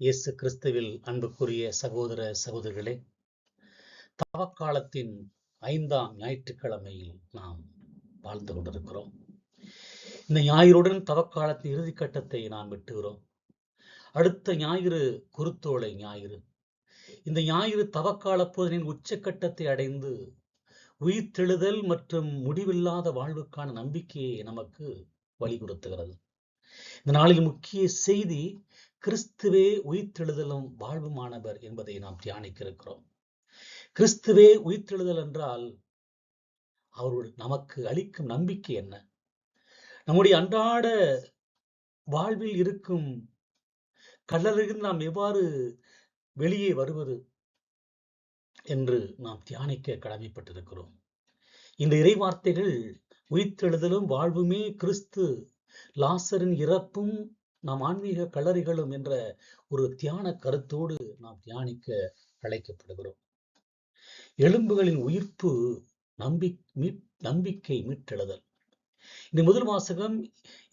இயேசு கிறிஸ்துவில் அன்புக்குரிய சகோதர சகோதரிகளே, தவக்காலத்தின் 5ஆம் ஞாயிற்றுக்கிழமையில் நாம் வாழ்ந்து கொண்டிருக்கிறோம். இந்த ஞாயிறுடன் தவக்காலத்தின் இறுதிக்கட்டத்தை நாம் விட்டுகிறோம். அடுத்த ஞாயிறு குருத்தோலை ஞாயிறு. இந்த ஞாயிறு தவக்கால போதனையின் உச்சக்கட்டத்தை அடைந்து உயிர்த்தெழுதல் மற்றும் முடிவில்லாத வாழ்வுக்கான நம்பிக்கையை நமக்கு வலியுறுத்துகிறது. இந்த நாளில் முக்கிய செய்தி, கிறிஸ்துவே உயிர்த்தெழுதலும் வாழ்வுமானவர் என்பதை நாம் தியானிக்க இருக்கிறோம். கிறிஸ்துவே உயிர்த்தெழுதல் என்றால் அவர் நமக்கு அளிக்கும் நம்பிக்கை என்ன? நம்முடைய அன்றாட வாழ்வில் இருக்கும் கல்லறையிலிருந்து நாம் எவ்வாறு வெளியே வருவது என்று நாம் தியானிக்க கடமைப்பட்டிருக்கிறோம். இந்த இறைவார்த்தைகள் உயிர்த்தெழுதலும் வாழ்வுமே கிறிஸ்து, லாசரின் இறப்பும் நாம் ஆன்மீக கல்லறைகளும் என்ற ஒரு தியான கருத்தோடு நாம் தியானிக்க அழைக்கப்படுகிறோம். எலும்புகளின் உயிர்ப்பு, நம்பிக்கை மீட்டெழுதல். இந்த முதல் வாசகம்,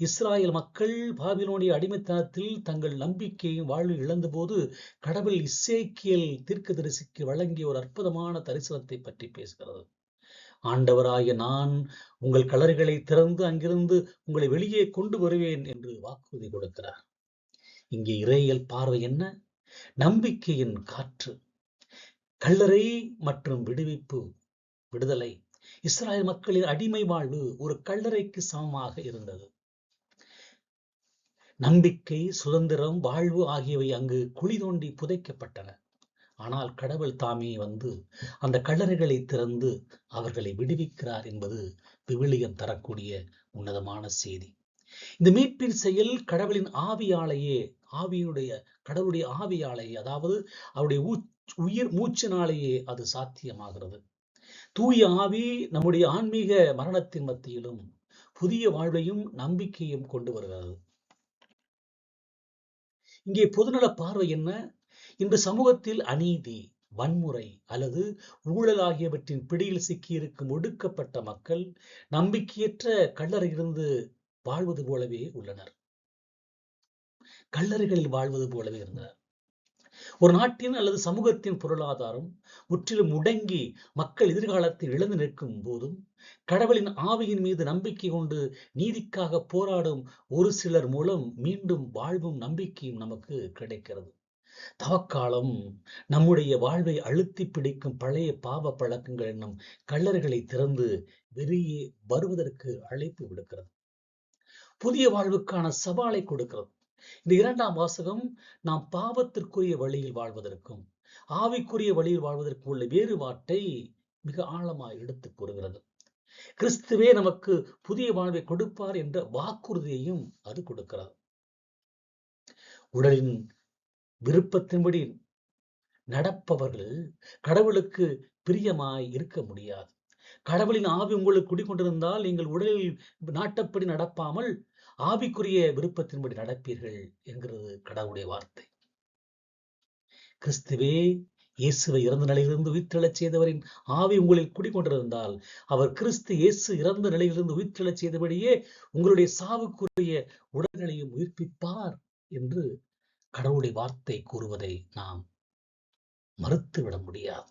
இஸ்ராயல் மக்கள் பாபிலோனிய அடிமைத்தனத்தில் தங்கள் நம்பிக்கையும் வாழ்வு இழந்த போது கடவுள் எசேக்கியேல் தீர்க்கதரிசிக்கு வழங்கிய ஒரு அற்புதமான தரிசனத்தை பற்றி பேசுகிறது. ஆண்டவராகிய நான் உங்கள் கல்லறைகளை திறந்து அங்கிருந்து உங்களை வெளியே கொண்டு வருவேன் என்று வாக்குறுதி கொடுக்கிறார். இங்கே இறையியல் பார்வை என்ன? நம்பிக்கையின் காற்று. கல்லறை மற்றும் விடுதலை. இஸ்ராயல் மக்களின் அடிமை வாழ்வு ஒரு கல்லறைக்கு சமமாக இருந்தது. நம்பிக்கை, சுதந்திரம், வாழ்வு ஆகியவை அங்கு குழி தோண்டி புதைக்கப்பட்டன. ஆனால் கடவுள் தாமே வந்து அந்த கல்லறைகளை திறந்து அவர்களை விடுவிக்கிறார் என்பது விவிலியம் தரக்கூடிய உன்னதமான செய்தி. இந்த மீட்பின் செயல் கடவுளின் கடவுளுடைய ஆவியாலேயே, அதாவது அவருடைய உயிர் மூச்சினாலேயே அது சாத்தியமாகிறது. தூய ஆவி நம்முடைய ஆன்மீக மரணத்தின் மத்தியிலும் புதிய வாழ்வையும் நம்பிக்கையும் கொண்டு வருகிறது. இங்கே பொதுநல பார்வை என்ன? இன்று சமூகத்தில் அநீதி, வன்முறை அல்லது ஊழல் ஆகியவற்றின் பிடியில் சிக்கியிருக்கும் ஒடுக்கப்பட்ட மக்கள் நம்பிக்கையற்ற கல்லறையிலிருந்து வாழ்வது போலவே உள்ளனர். கல்லறைகளில் வாழ்வது போலவே இருந்தனர். ஒரு நாட்டின் அல்லது சமூகத்தின் பொருளாதாரம் முற்றிலும் முடங்கி மக்கள் எதிர்காலத்தில் இழந்து நிற்கும் போதும் கடவுளின் ஆவியின் மீது நம்பிக்கை கொண்டு நீதிக்காக போராடும் ஒரு சிலர் மூலம் மீண்டும் வாழ்வும் நம்பிக்கையும் நமக்கு கிடைக்கிறது. தவக்காலம் நம்முடைய வாழ்வை அழுத்தி பிடிக்கும் பழைய பாவ பழக்கங்கள் என்னும் கல்லறைகளை திறந்து வெளியே வருவதற்கு அழைப்பு விடுக்கிறது. புதிய வாழ்வுக்கான சவாலை கொடுக்கிறது. இந்த 2ஆம் வாசகம் நாம் பாவத்திற்குரிய வழியில் வாழ்வதற்கும் ஆவிக்குரிய வழியில் வாழ்வதற்கும் உள்ள வேறுபாட்டை மிக ஆழமாய் எடுத்துக் கூறுகிறது. கிறிஸ்துவே நமக்கு புதிய வாழ்வை கொடுப்பார் என்ற வாக்குறுதியையும் அது கொடுக்கிறது. உடலின் விருப்பத்தின்படி நடப்பவர்கள் கடவுளுக்கு பிரியமாய் இருக்க முடியாது. கடவுளின் ஆவி உங்களுக்கு குடிக்கொண்டிருந்தால் நீங்கள் உடலில் நாட்டப்படி நடப்பாமல் ஆவிக்குரிய விருப்பத்தின்படி நடப்பீர்கள் என்கிறது கடவுளுடைய வார்த்தை. கிறிஸ்துவே இயேசுவை இறந்த நிலையிலிருந்து உயிர்த்தெழச் செய்தவரின் ஆவி உங்களில் குடிக்கொண்டிருந்தால் அவர் கிறிஸ்து இயேசு இறந்த நிலையிலிருந்து உயிர்த்தெழச் செய்தபடியே உங்களுடைய சாவுக்குரிய உடல்களையும் உயிர்ப்பிப்பார் என்று கடவுளுடைய வார்த்தை கூறுவதை நாம் மறுத்துவிட முடியாது.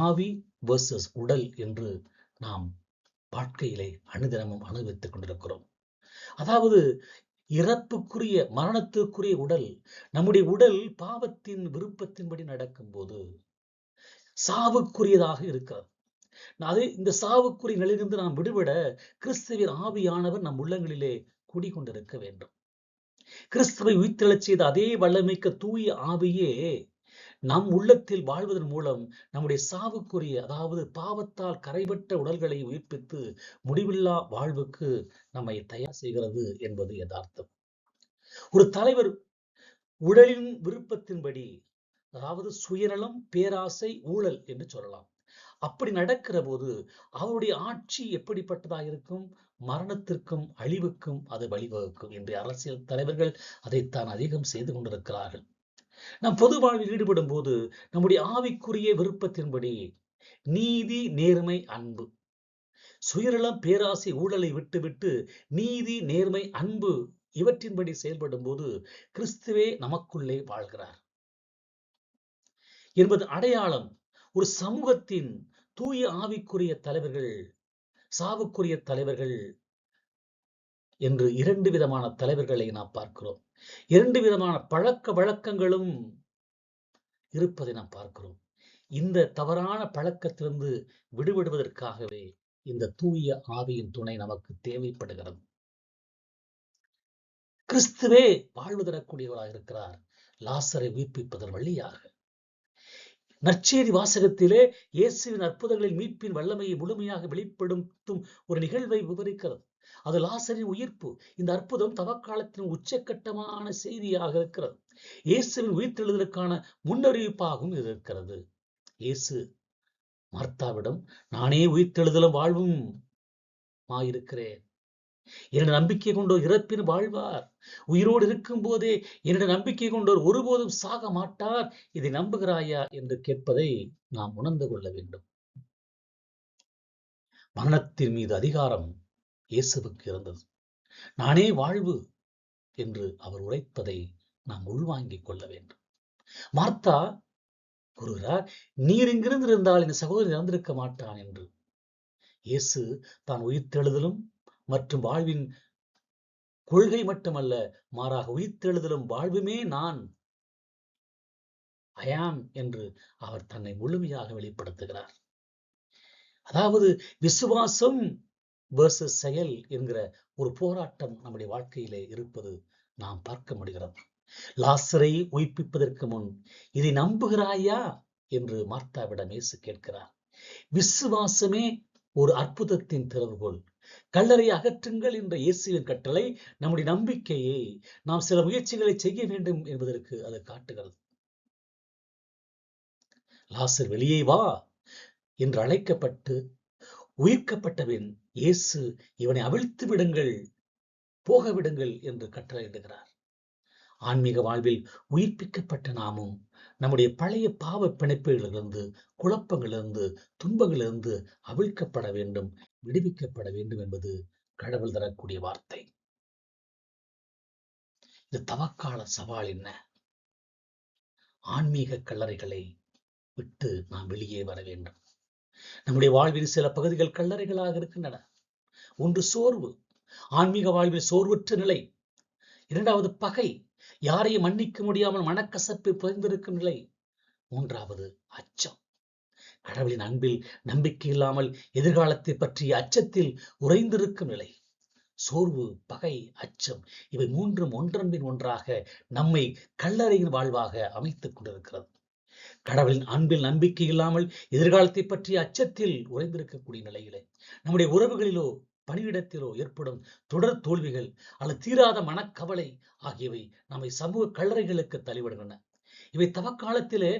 ஆவி வெர்சஸ் உடல் என்று நாம் வாழ்க்கையிலே அனுதினமும் அனுபவித்துக் கொண்டிருக்கிறோம். அதாவது இறப்புக்குரிய, மரணத்திற்குரிய உடல், நம்முடைய உடல் பாவத்தின் விருப்பத்தின்படி நடக்கும் போது சாவுக்குரியதாக இருக்கிறது. இந்த சாவுக்குரிய நிலையிலிருந்து நாம் விடுபட கிறிஸ்துவின் ஆவியானவர் நம் உள்ளங்களிலே குடிகொண்டிருக்க வேண்டும். கிறிஸ்துவை உயிர்த்தெழச் செய்த அதே வல்லமைக்க தூய ஆவியே நம் உள்ளத்தில் வாழ்வதன் மூலம் நம்முடைய சாவுக்குரிய, அதாவது பாவத்தால் கரைபட்ட உடல்களை உயிர்ப்பித்து முடிவில்லா வாழ்வுக்கு நம்மை தயார் செய்கிறது என்பது யதார்த்தம். ஒரு தலைவர் உடலின் விருப்பத்தின்படி, அதாவது சுயநலம், பேராசை, ஊழல் என்று சொல்லலாம், அப்படி நடக்கிற போது அவருடைய ஆட்சி எப்படிப்பட்டதாக இருக்கும்? மரணத்திற்கும் அழிவுக்கும் அது வழிவகுக்கும். இன்றைய அரசியல் தலைவர்கள் அதைத்தான் அதிகம் செய்து கொண்டிருக்கிறார்கள். நாம் பொது வாழ்வில் ஈடுபடும் போது நம்முடைய ஆவிக்குரிய விருப்பத்தின்படி நீதி, நேர்மை, அன்பு, சுயநலம், பேராசை, ஊழலை விட்டுவிட்டு நீதி, நேர்மை, அன்பு இவற்றின்படி செயல்படும் போது கிறிஸ்துவே நமக்குள்ளே வாழ்கிறார் என்பது அடையாளம். ஒரு சமூகத்தின் தூய ஆவிக்குரிய தலைவர்கள், சாவுக்குரிய தலைவர்கள் என்று இரண்டு விதமான தலைவர்களை நாம் பார்க்கிறோம். இரண்டு விதமான பழக்க வழக்கங்களும் இருப்பதை நாம் பார்க்கிறோம். இந்த தவறான பழக்கத்திலிருந்து விடுபடுவதற்காகவே இந்த தூய ஆவியின் துணை நமக்கு தேவைப்படுகிறது. கிறிஸ்துவே வாழ்வு தரக்கூடியவராக இருக்கிறார் லாசரை உயிர்ப்பிப்பதன் வழியாக. நற்செய்தி வாசகத்திலே இயேசுவின் அற்புதங்களில் மீட்பின் வல்லமையை முழுமையாக வெளிப்படுத்தும் ஒரு நிகழ்வை விவரிக்கிறது. அது லாசரின் உயிர்ப்பு. இந்த அற்புதம் தவக்காலத்தின் உச்சக்கட்டமான செய்தியாக இருக்கிறது. இயேசுவின் உயிர்த்தெழுதலுக்கான முன்னறிவிப்பாகவும் இருக்கிறது. இயேசு மார்த்தாவிடம், நானே உயிர்த்தெழுதலும் வாழ்வும் இருக்கிறேன். என்னுடைய நம்பிக்கை கொண்டோர் இறப்பின் வாழ்வார். உயிரோடு இருக்கும் போதே என்னுடைய நம்பிக்கை கொண்டோர் ஒருபோதும் சாக மாட்டார். இதை நம்புகிறாயா என்று கேட்பதை நாம் உணர்ந்து கொள்ள வேண்டும். மரணத்தின் மீது அதிகாரம் இயேசுவுக்கு இருந்தது. நானே வாழ்வு என்று அவர் உரைப்பதை நாம் உள்வாங்கிக் கொள்ள வேண்டும். மார்த்தா கூறுகிறார், நீர் இங்கிருந்து இருந்தால் இந்த சகோதரன் இறந்திருக்க மாட்டான் என்று. இயேசு தான் உயிர்த்தெழுதலும் மற்றும் வாழ்வின் கொள்கை மட்டுமல்ல, மாறாக உயிர்த்தெழுதலும் வாழ்வுமே நான் அயாம் என்று அவர் தன்னை முழுமையாக வெளிப்படுத்துகிறார். அதாவது விசுவாசம் வெர்சஸ் செயல் என்கிற ஒரு போராட்டம் நம்முடைய வாழ்க்கையிலே இருப்பது நாம் பார்க்க முடிகிறது. லாசரை உயிர்ப்பிப்பதற்கு முன் இதை நம்புகிறாயா என்று மார்த்தாவிடம் இயேசு கேட்கிறார். விசுவாசமே ஒரு அற்புதத்தின் திறவுகோல். கல்லறை அகற்றுங்கள் என்ற இயேசுவின் கட்டளை நம்முடைய நம்பிக்கையை நாம் சில முயற்சிகளை செய்ய வேண்டும் என்பதற்கு அது காட்டுகிறது. லாசர் வெளியே வா என்று அழைக்கப்பட்டு உயிர்க்கப்பட்டபின் இயேசு இவனை அவிழ்த்து விடுங்கள், போக விடுங்கள் என்று கட்டளையிடுகிறார். ஆன்மீக வாழ்வில் உயிர்ப்பிக்கப்பட்ட நாமும் நம்முடைய பழைய பாவ பிணைப்புகளிலிருந்து, குழப்பங்களிலிருந்து, துன்பங்களிலிருந்து அவிழ்க்கப்பட வேண்டும், விடுவிக்கப்பட வேண்டும் என்பது கடவுள் தரக்கூடிய வார்த்தை. இந்த தவக்கால சவால் என்ன? ஆன்மீக கல்லறைகளை விட்டு நாம் வெளியே வர வேண்டும். நம்முடைய வாழ்வில் சில பகுதிகள் கல்லறைகளாக இருக்கின்றன. ஒன்று சோர்வு, ஆன்மீக வாழ்வில் சோர்வற்ற நிலை. இரண்டாவது பகை, யாரையும் மன்னிக்க முடியாமல் மனக்கசப்பு புரிந்திருக்கும் நிலை. மூன்றாவது அச்சம், கடவுளின் அன்பில் நம்பிக்கை இல்லாமல் எதிர்காலத்தை பற்றிய அச்சத்தில் உறைந்திருக்கும் நிலை. சோர்வு, பகை, அச்சம் இவை மூன்றும் ஒன்றன் பின் ஒன்றாக நம்மை கல்லறையின் வாழ்வாக அமைத்துக் கொண்டிருக்கிறது. கடவுளின் அன்பில் நம்பிக்கை இல்லாமல் எதிர்காலத்தை பற்றிய அச்சத்தில் உறைந்திருக்கக்கூடிய நிலையிலே நம்முடைய உறவுகளிலோ பணியிடத்திலோ ஏற்படும் தொடர் தோல்விகள் அல்லது தீராத மனக்கவலை ஆகியவை நம்மை சமூக கல்லறைகளுக்கு தள்ளிவிடுகின்றன. இவை தவக்காலத்திலே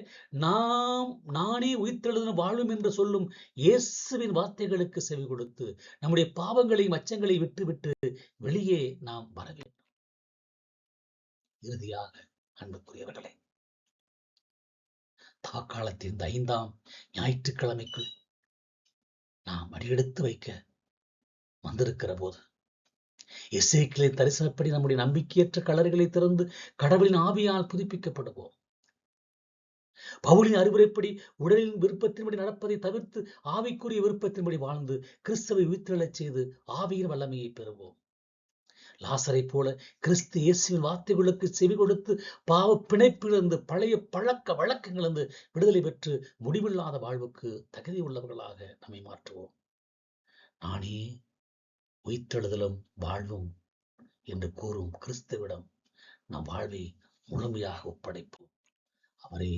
நானே உயிர்த்தெழுதலும் வாழும் என்று சொல்லும் இயேசுவின் வார்த்தைகளுக்கு செவி கொடுத்து நம்முடைய பாவங்களையும் அச்சங்களை விட்டுவிட்டு வெளியே நாம் வர வேண்டும். இறுதியாக அன்புக்குரியவர்களே, தவக்காலத்தின் இந்த 5ஆம் ஞாயிற்றுக்கிழமைக்குள் நாம் அடியெடுத்து வைக்க வந்திருக்கிற போது எசேக்கியேலின் தரிசனப்படி நம்முடைய நம்பிக்கையற்ற கல்லறைகளை திறந்து கடவுளின் ஆவியால் புதுப்பிக்கப்படுவோம். பவுலின் அறிவுரைப்படி உடலின் விருப்பத்தின்படி நடப்பதை தவிர்த்து ஆவிக்குரிய விருப்பத்தின்படி வாழ்ந்து கிறிஸ்துவை உயிர்த்தெழச் செய்து ஆவியின் வல்லமையை பெறுவோம். லாசரை போல கிறிஸ்து இயேசுவின் வார்த்தைகளுக்கு செவி கொடுத்து பாவ பிணைப்பிலிருந்து, பழைய பழக்க வழக்கங்களிலிருந்து விடுதலை பெற்று முடிவில்லாத வாழ்வுக்கு தகுதி உள்ளவர்களாக நம்மை மாற்றுவோம். நானே உயிர்த்தெழுதலும் வாழ்வும் என்று கூறும் கிறிஸ்துவிடம் நம் வாழ்வை முழுமையாக ஒப்படைப்போம். அவரே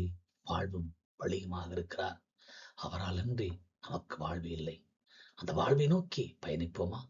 வாழ்வும் வழியுமாக இருக்கிறார். அவரால் அன்றி நமக்கு வாழ்வு இல்லை. அந்த வாழ்வை நோக்கி பயணிப்போமா?